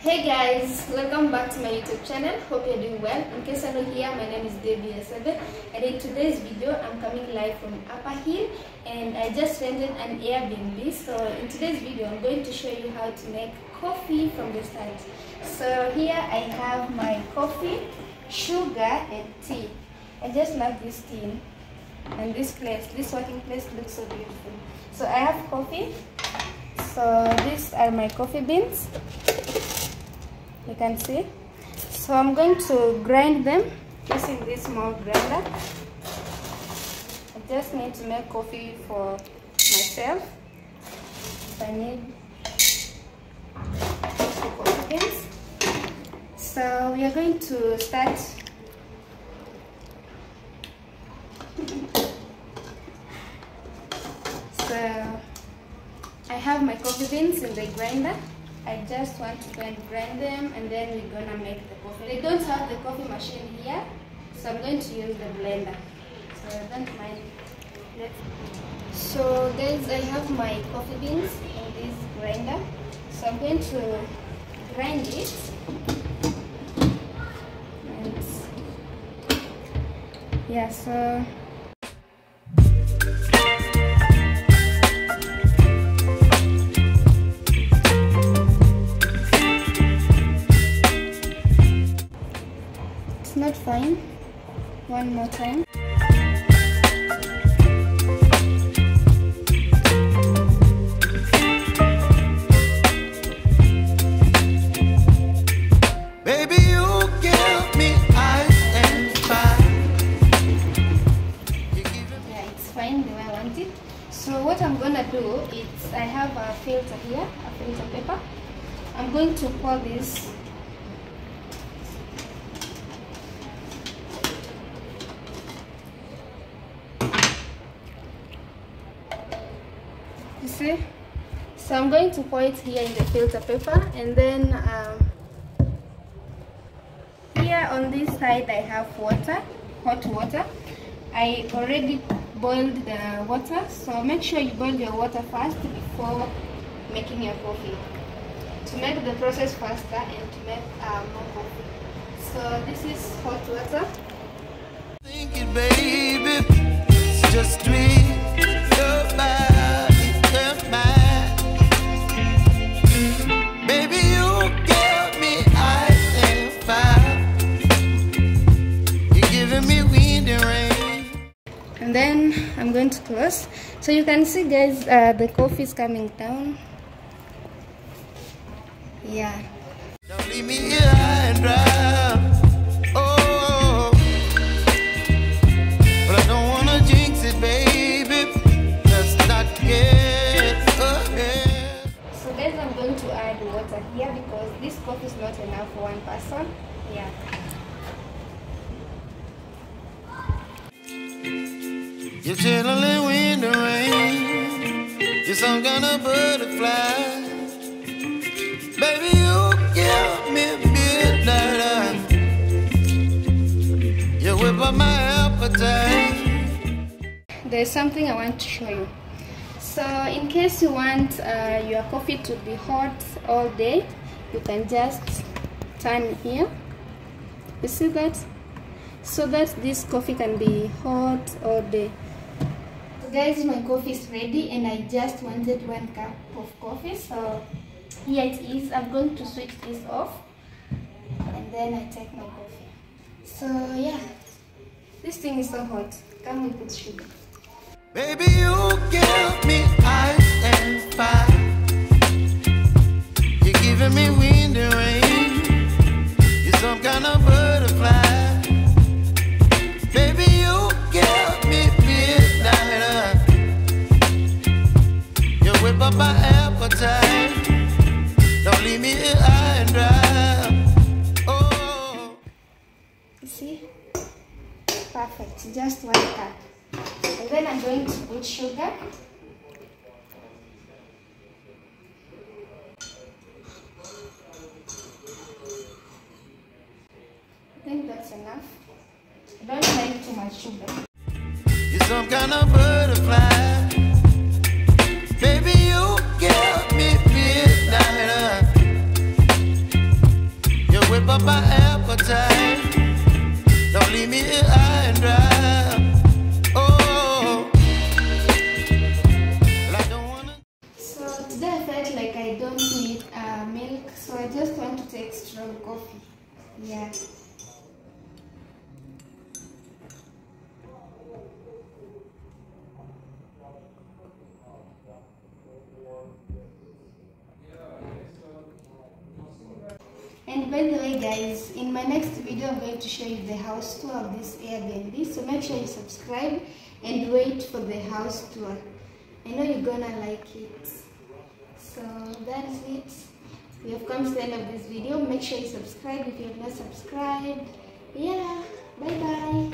Hey guys, welcome back to my YouTube channel. Hope you're doing well. In case you're not here, my name is Debbie and in today's video I'm coming live from Upperhill and I just rented an Airbnb. So in today's video I'm going to show you how to make coffee from the start. So here I have my coffee, sugar and tea. I just love this tea and this working place looks so beautiful. So I have coffee. So these are my coffee beans. You can see. So I'm going to grind them using this small grinder. I just need to make coffee for myself. So I need 2 coffee beans. So we are going to start. So I have my coffee beans in the grinder. I just want to go and grind them and then we're gonna make the coffee. They don't have the coffee machine here, so I'm going to use the blender. So don't mind. So guys, I have my coffee beans in this grinder. So I'm going to grind it. And yeah, so not fine. One more time. Baby, you give me ice and fire. Yeah, it's fine the way I want it. So what I'm gonna do is I have a filter here, a filter paper. I'm going to pour this. You see? So I'm going to pour it here in the filter paper, and then here on this side I have water, hot water. I already boiled the water, so make sure you boil your water first before making your coffee, to make the process faster and to make more coffee. So this is hot water. Think it, baby, it's just sweet. Your body, your mind. Baby, you give me ice and fire. You're giving me wind and rain. And then I'm going to close. So you can see, guys, the coffee is coming down. Yeah. Don't leave me here high and dry. Oh, but I don't wanna jinx it, baby. Let's not get ahead. So guys, I'm going to add water here because this coffee is not enough for one person. Yeah. You're chilling wind and rain. You're some kind of butterfly. Baby, you give me midnight. You whip up my appetite. There's something I want to show you. So in case you want your coffee to be hot all day, you can just turn here. You see that? So that this coffee can be hot all day. So guys, my coffee is ready and I just wanted 1 cup of coffee. So here it is. I'm going to switch this off and then I take my coffee. So yeah, this thing is so hot. Come we put sugar. Baby, you give me ice and fire. You're giving me wind and rain. You're some kind of butterfly. Baby, you give me midnight. You whip up my appetite. Don't leave me here high and dry. Oh. You see? Perfect. Just 1 cup. And then I'm going to put sugar. I think that's enough. I don't like too much sugar. You're some kind of butterfly. Baby, you give me midnight. whip up my appetite. Don't leave me here high and dry. Oh, well, I don't wanna. So today I felt like I don't need milk, so I just want to take strong coffee. Yeah. And by the way guys, in my next video I'm going to show you the house tour of this Airbnb, so make sure you subscribe and wait for the house tour. I know you're gonna like it. So that is it. We have come to the end of this video. Make sure you subscribe if you have not subscribed. Yeah, bye bye.